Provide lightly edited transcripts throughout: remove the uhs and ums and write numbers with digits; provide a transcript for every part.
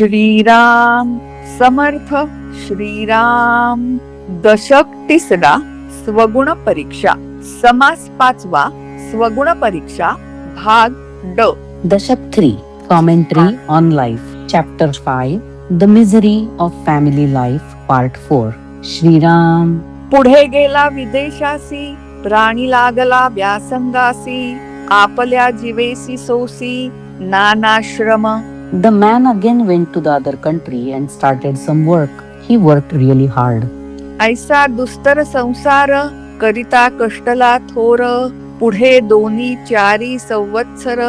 श्रीराम समर्थ. श्रीराम. दशक 3, स्वगुण परीक्षा. समास 5, स्वगुण परीक्षा. भाग ड. Dashak 3 Commentary on Life Chapter 5 The Misery of Family Life Part 4 Shri Ram. पुढे गेला विदेशासी, प्राणी लागला व्यासंगासी, आपल्या जीवेसी सोसी नानाश्रम. The man again went to the other country and started some work. He worked really hard. ऐसा दुस्तर संसार, करिता कष्टला थोर, पुढे 2-4 संवत्सर,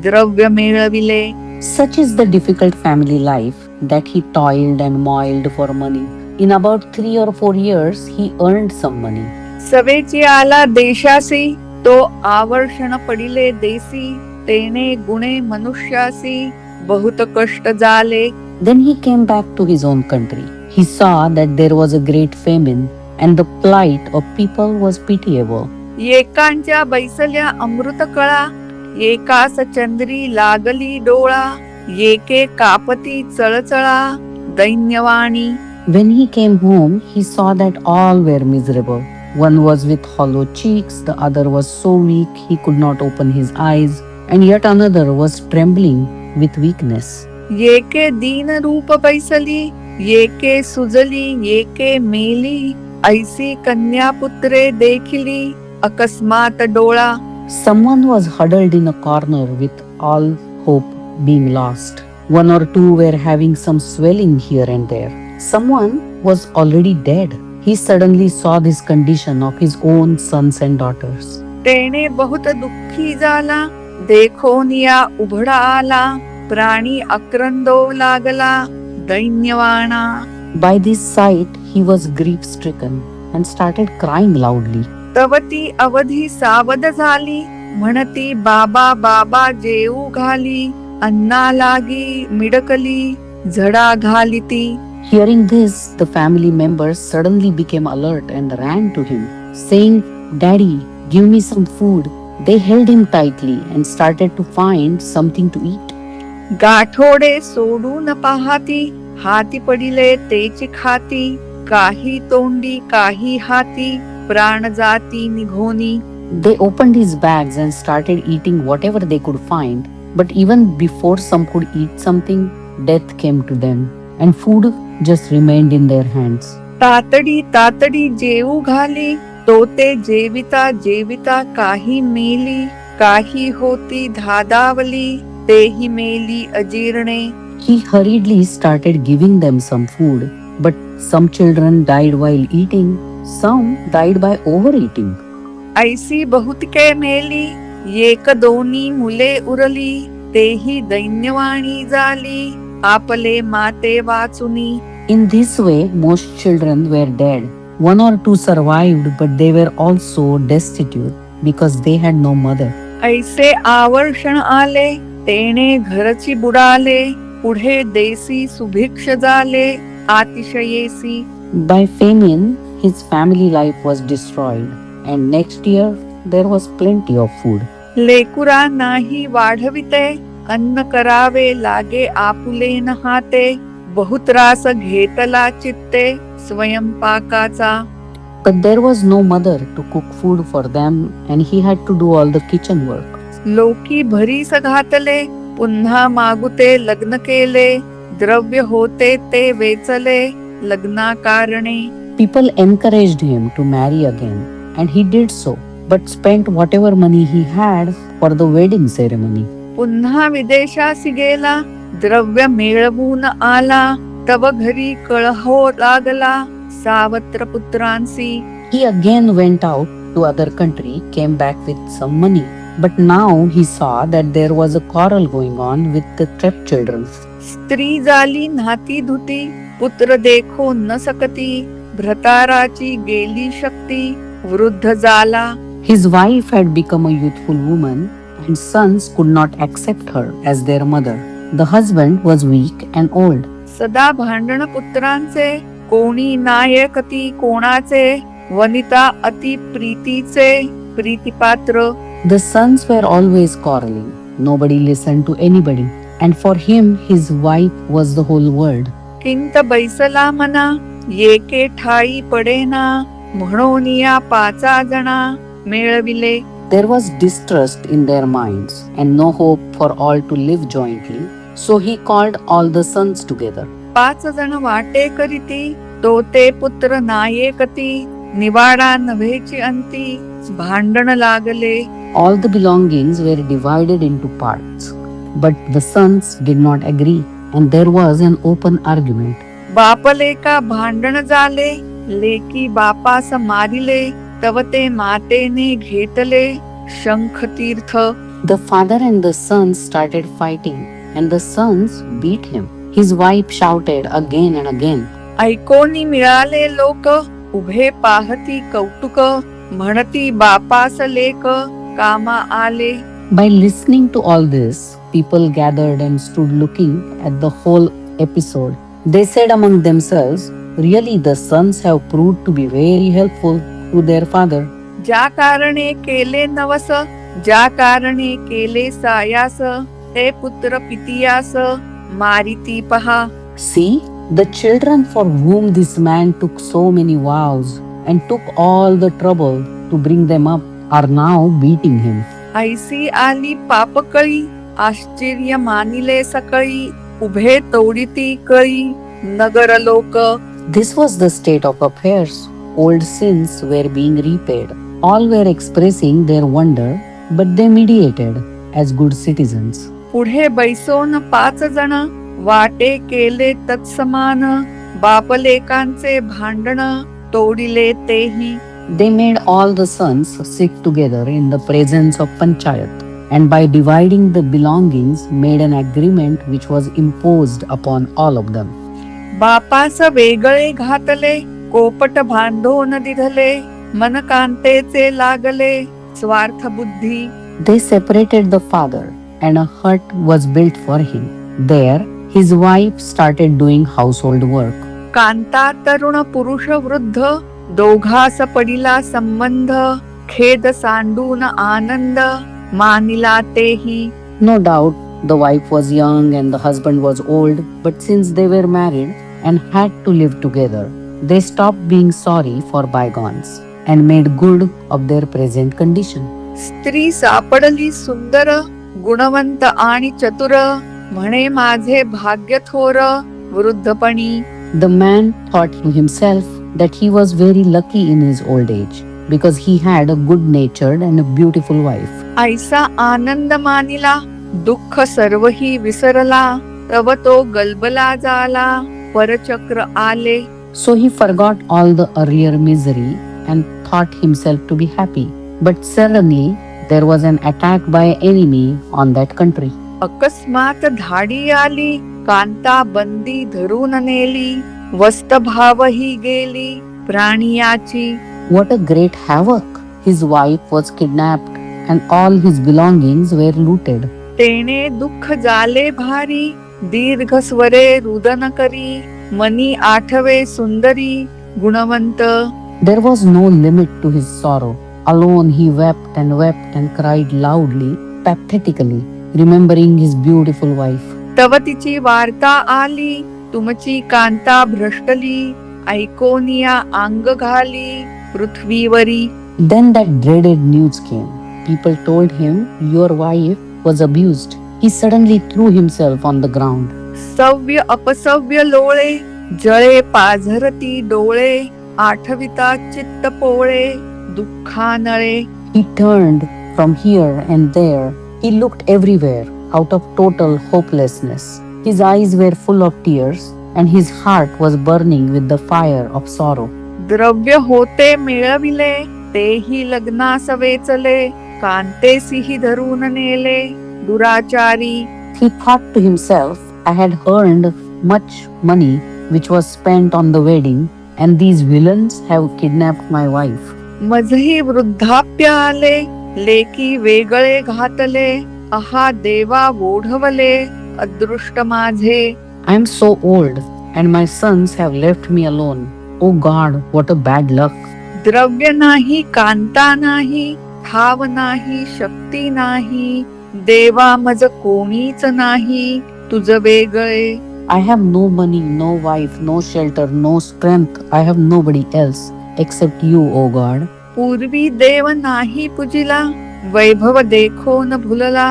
द्रव्य मिळविले. Such is the difficult family life that he toiled and moiled for money. In about 3 or 4 years, he earned some money. सवेची आला देशासी, तो आवर्षण पडिले देसी, तेने गुणे मनुष्यासी, बहुत कष्ट झाले. Then he came back to his own country. He saw that there was a great famine and the plight of people was pitiable. एकांच्या बैसल्या अमृत कळा, एकास चंद्री लागली डोळा, एके कापती चळचळा, दैन्यवाणी. When he came home, he saw that all were miserable. One was with hollow cheeks, the other was so weak he could not open his eyes, and yet another was trembling with weakness. एके दीन रूप बैसली, एके सुजली, एके मेली, ऐसी कन्या पुत्रे देखिली, अकस्मात डोळा. Someone was huddled in a corner with all hope being lost. 1 or 2 were having some swelling here and there. Someone was already dead. He suddenly saw this condition of his own sons and daughters. तेने बहुत दुःखी झाला, देखोनिया उघडा आला, प्राणी अक्रंदो लागला, दैन्यवाणा. By this sight, he was grief-stricken and started crying loudly. तवती अवधी सावध झाली, म्हणती बाबा बाबा जेऊ घाली, अन्ना लागी मिडकली, झडा घालिती. Hearing this, the family members suddenly became alert and ran to him, saying, "Daddy, give me some food." They held him tightly and started to find something to eat. गाठोडे सोडून पाहाती, हाती पडिले तेची खाती, काही तोंडी काही हाती, प्राण जाती निघोनी. They opened his bags and started eating whatever they could find. But even before some could eat something, death came to them, and food just remained in their hands. तातडी तातडी जेऊ घाली, तो ते जेविता जेविता काही मेली, काही होती धादावली, तेही मेली अजीर्णे. He hurriedly started giving them some food, but some children died while eating, some died by overeating. ऐसी बहुतके मेली, एक दोनी मुले उरली, तेही दैन्यवाणी झाली, आपले माते वाचुनी. In this way, most children were dead. 1 or 2 survived, but they were also destitute because they had no mother. ऐसे आवर्षण आले, तेने घरची बुडाले, पुढे देसी सुभिक्ष झाले, अतिशयेसी. By famine, his family life was destroyed, and next year there was plenty of food. लेकुरा नाही वाढविते, अन्न करावे लागे आपुले न हाते, बहुत्रास घेतला चित्ते, स्वयंपाकाचा. But there was no mother to cook food for them, and he had to do all the kitchen work. लोकी भरीस घातले, पुन्हा मागुते लग्न केले, द्रव्य होते ते वेचले, लग्ना कारणे. People encouraged him to marry again, and he did so, but spent whatever money he had for the wedding ceremony. पुन्हा विदेशासी गेला, द्रव्य मिळवून आला, तव घरी कळहो लागला, सावत्र पुत्रांसी. He again went out to other country, came back with some money, but now he saw that there was a quarrel going on with the trapped children. स्त्री झाली नाती धुती, पुत्र देखो न सकती, भ्रताराची गेली शक्ती, वृद्ध झाला. His wife had become a youthful woman, and sons could not accept her as their mother. The husband was weak and old. सदा भांडण पुत्रांचे, कोणी नायकती कोणाचे, वनिता अति प्रीतीचे, प्रीतिपात्र. The sons were always quarreling. Nobody listened to anybody. and for him his wife was the whole world. किंत बैसला मना येके ठाई पडेना म्हणून या पाचा जणा मेळविले. There was distrust in their minds and no hope for all to live jointly, so he called all the sons together. 5 जण वाटे करीती तो ते पुत्र नायकती निवाडा नव्हेची अंती भांडण लागले. All the belongings were divided into parts, but the sons did not agree, and there was an open argument. बापले का भांडण झाले लेकी बापास मारिले तव ते मातेने घेतले शंख तीर्थ. The father and the sons started fighting, and the sons beat him. His wife shouted again and again. ऐकोनी मिळाले लोक उभे पाहती कौतुक म्हणती बापास लेक कामा आले. By listening to all this, people gathered and stood looking at the whole episode. They said among themselves, "Really, the sons have proved to be very helpful to their father." ज्या कारणे केले नवस ज्या कारणे केले सायास ते पुत्र पितियास मारिती पहा. See, the children for whom this man took so many vows and took all the trouble to bring them up are now beating him. ऐसी आली पापकळी आश्चर्य मानिले सकळी उभे तोडिती कळी नगर लोक. This was the state of affairs. Old sins were being repaid. All were expressing their wonder, but they mediated as good citizens. पुढे बैसोन 5 जण वाटे केले तत्समान बापलेकांचे भांडण तोडिले तेही. They made all the sons sit together in the presence of Panchayat, and by dividing the belongings made an agreement which was imposed upon all of them. बापास वेगळे घातले कोपट बांधून दिधले मन कांतेचे लागले स्वार्थ बुद्धी. They separated the father, and a hut was built for him. There, his wife started doing household work. Kanta तरुण पुरुष वृद्ध दोघास पडिला संबंध खेद सांडून आनंद मानिला तेही. No doubt, the wife was young and the husband was old, but since they were married and had to live together, they stopped being sorry for bygones and made good of their present condition. स्त्री सापडली सुंदर गुणवंत आणि चतुर म्हणे माझे भाग्य थोर वृद्धपणी. The man thought to himself that he was very lucky in his old age because he had a good-natured and a beautiful wife. ऐसा आनंद मानिला दुःख सर्वही विसरला तव तो गलबला झाला परचक्र आले. So he forgot all the earlier misery and thought himself to be happy. But suddenly there was an attack by enemy on that country. अकस्मात धाडी आली कांता बंदी धरून नेली वस्त भावही गेली प्राणियाची. What a great havoc! His wife was kidnapped and all his belongings were looted. तेने दुःख झाले भारी दीर्घ स्वरे रुदन करी मनी आठवे सुंदरी गुणवंत. There was no limit to his sorrow. Alone he wept and cried loudly, pathetically, remembering his beautiful wife. तव तिची वार्ता आली तुमची कांता भ्रष्टली ऐकोनिया अंग घाली पृथ्वीवरी. Then that dreaded news came. People told him, "Your wife was abused." He suddenly threw himself on the ground. सव्य अपसव्य लोळे जळे पाझरती डोळे आठविता चित्त पोळे दुःखानळे. He turned from here and there. He looked everywhere out of total hopelessness. His eyes were full of tears and his heart was burning with the fire of sorrow. द्रव्य होते मिळविले तेही लग्नास वेचले कांतेसिही धरून नेले दुराचारी. He thought to himself, "I had earned much money which was spent on the wedding, and these villains have kidnapped my wife." मजही वृद्धाप्य आले लेकी वेगळे घातले आहा देवा ओढवले अदृष्ट माझे. I am so old, and my sons have left me alone. Oh God, what a bad luck! द्रव्य नाही कांता नाही ठाव नाही शक्ती नाही देवा मज कोणीच नाही तुझ वेगळे. I have no money, no wife, no shelter, no strength. I have nobody else except you, O God. पूर्वी देव नाही पूजिला, वैभव देखो न भुलला,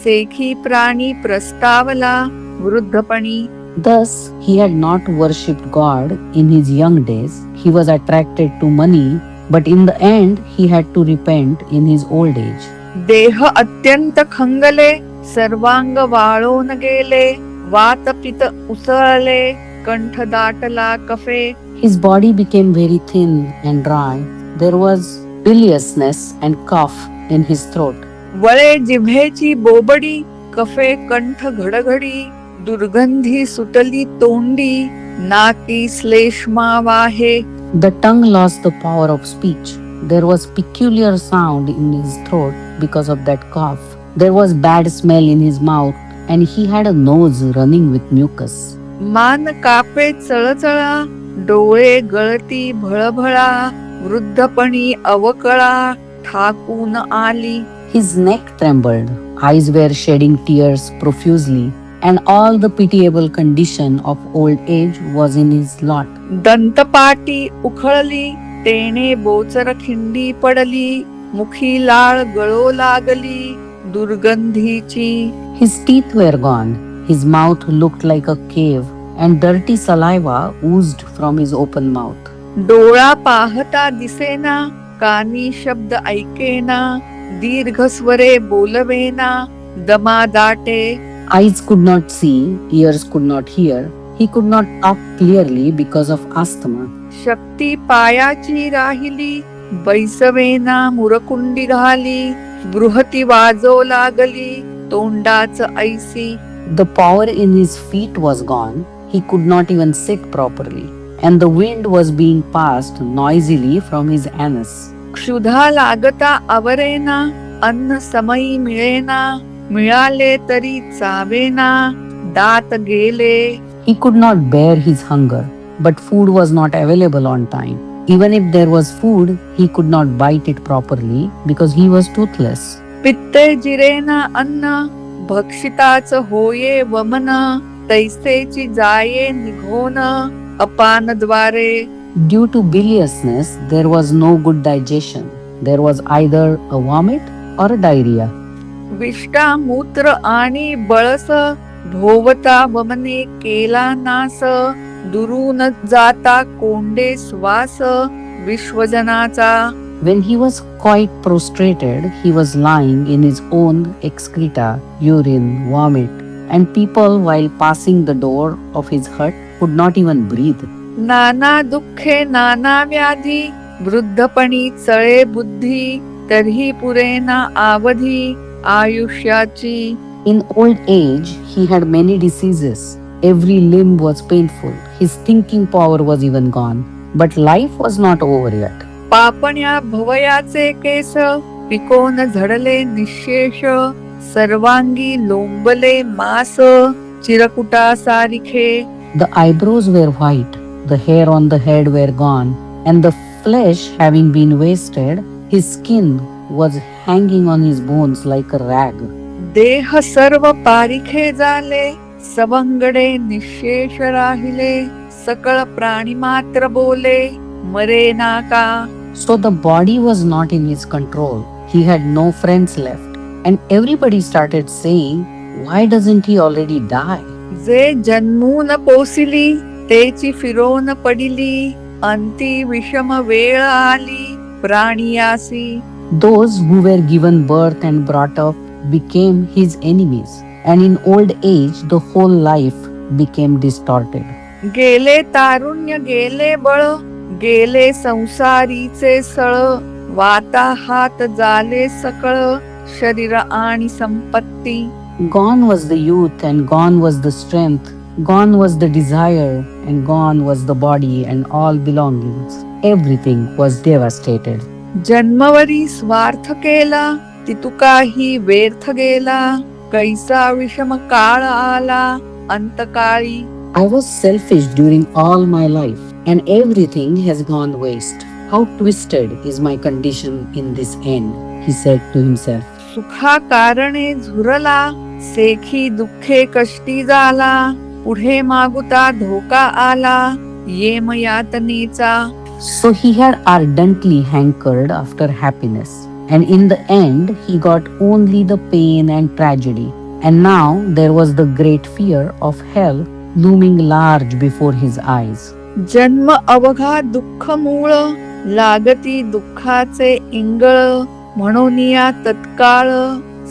सेखी प्राणी प्रस्तावला, वृद्धपणी. Thus, he had not worshipped God in his young days. He was attracted to money, but in the end, he had to repent in his old age. देह अत्यंत खंगले, सर्वांग वाळून गेले, वात पित उसळले, कंठ दाटला कफे. His body became very thin and dry. There was biliousness and cough in his throat. वळे जिभेची बोबडी, कफे कंठ घडघडी, दुर्गंधी सुटली तोंडी, नाकी श्लेष्मा वाहे. The tongue lost the power of speech. There was peculiar sound in his throat because of that cough. There was bad smell in his mouth, and he had a nose running with mucus. मान कापे चळचळा, डोळे गळती भळभळा, वृद्धपणी अवकळा, ठाकून आली. His neck trembled, eyes were shedding tears profusely, and all the pitiable condition of old age was in his lot. दंतपाटी उखळली, तेने बोचर खिंडी पडली, मुखी लाळ गळो लागली, दुर्गंधीची. His teeth were gone, his mouth looked like a cave, and dirty saliva oozed from his open mouth. डोळा पाहता दिसेना, कानी शब्द ऐकेना, दीर्घ स्वरे बोलवेना, दमा दाटे. Eyes could not see, ears could not hear. He could not talk clearly because of asthma. शक्ती पायाची राहिली, बैसवेना मुरकुंडी घाली, बृहती वाजो लागली, तोंडाच ऐसी. The power in his feet was gone. He could not even sit properly, and the wind was being passed noisily from his anus. क्षुधा लागता आवरेना, अन्न समयी मिळेना, मिळाले तरी चावेना, दात गेले. He could not bear his hunger, but food was not available on time. Even if there was food, he could not bite it properly because he was toothless. पित्ते जिरेना अन्न, भक्षिताच होये वमन, तैसेची जाये निघोन, अपानद्वारे. Due to biliousness, there was no good digestion. There was either a vomit or a diarrhea. विष्टा मूत्र आणि बळस, भोवता वमने केला नास, दुरून जाता कोंडे श्वास, विश्वजनाचा. When he was quite prostrated, he was lying in his own excreta, urine, vomit, and people, while passing the door of his hut, could not even breathe. नाना दुःखे नाना व्याधी, वृद्धपणी चळे बुद्धी, तरीही पुरेना आवधी, आयुष्याची. In old age, he had many diseases. Every limb was painful. His thinking power was even gone. But life was not over yet. पापण्या भवयाचे केस, पिकोन झडले निशेष, सर्वांगी लोंबले मास, Chirkuta सारिखे. The eyebrows were white, the hair on the head were gone, and the flesh having been wasted, his skin was hanging on his bones like a rag. देह सर्व पारिखे झाले, सवंगडे निशेष राहिले, सकळ प्राणी मात्र बोले, मरे नाका. So the body was not in his control. He had no friends left. And everybody started saying, why doesn't he already die? जे जन्मून पोसिली, तेची फिरोन पडिली, अंती विषम वेळ आली, प्राणियासी. Those who were given birth and brought up became his enemies. And in old age, the whole life became distorted. गेले तारुण्य गेले बळ, गेले संसारीचे सळ, वाता हात झाले सकळ, शरीर आणि संपत्ती. Gone was the youth, and gone was the strength. Gone was the desire, and gone was the body and all belongings. Everything was devastated. जन्मवरी स्वार्थ केला, तितुकाही व्यर्थ गेला, कैसा विषम काळ आला, अंतकाळी. I was selfish during all my life, and everything has gone waste. How twisted is my condition in this end, he said to himself. सुखा कारणे झुरला, सेखी दुःखे कष्टी झाला, पुढे मागुता धोका आला, M यातनेचा. So he had ardently hankered after happiness, and in the end, he got only the pain and tragedy. And now there was the great fear of hell looming large before his eyes. जन्म अवघा दुःख मूळ, लागती दुःखाचे इंगळ, म्हणून या तत्काळ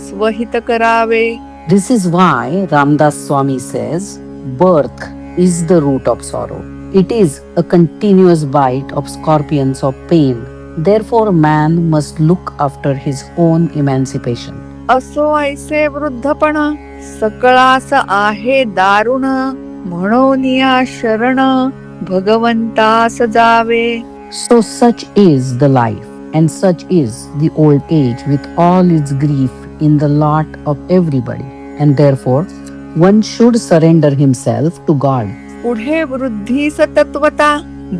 स्वहित करावे. This is why Ramdas Swami says, birth is the root of sorrow. It is a continuous bite of scorpions of pain. Therefore, man must look after his own emancipation. असो ऐसे वृद्धपण, सकळास आहे दारुण, म्हणून या शरण भगवंतास जावे. So such is the life, and such is the old age with all its grief in the lot of everybody. And therefore, one should surrender himself to God. पुढे वृद्धीस तत्वता,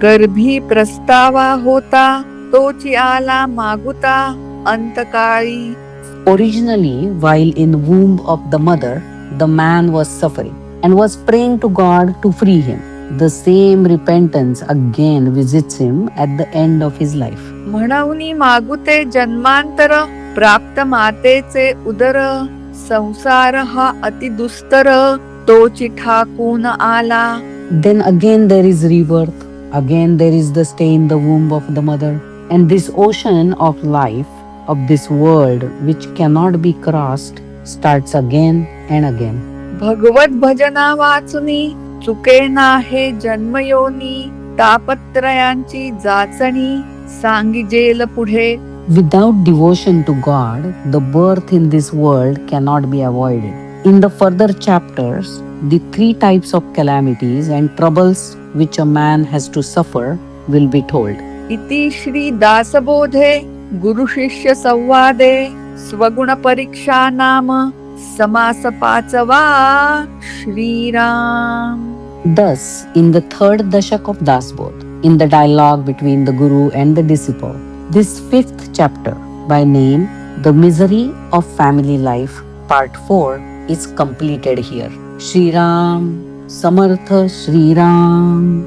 गर्भी प्रस्तावा होता, तोची आला मागुता अंतकाळी. Originally, while in womb of the mother, the man was suffering and was praying to God to free him. The same repentance again visits him at the end of his life. म्हणूनी मागुते जन्मांतर, प्राप्त मातेचे उदर, संसार हा अति दुस्तर, तोची ठाकून आला. Then again there is rebirth, again there is the stay in the womb of the mother, and this ocean of life, of this world which cannot be crossed, starts again and again. भगवत भजना वाचुनी, चुके नाहे जन्मयोनी, तापत्रयांची जाचणी, सांगिजेल पुढे. Without devotion to God, the birth in this world cannot be avoided. In the further chapters, the 3 types of calamities and troubles which a man has to suffer will be told. इति श्री दासबोधे गुरु शिष्य संवादे स्वगुण परीक्षा नाम समास 5वा Shriram. Thus, in the 3rd dashak of Dasbodh, in the dialogue between the Guru and the disciple, this 5th chapter, by name The Misery of Family Life, Part 4, is completed here. Shri Ram, Samartha Shri Ram.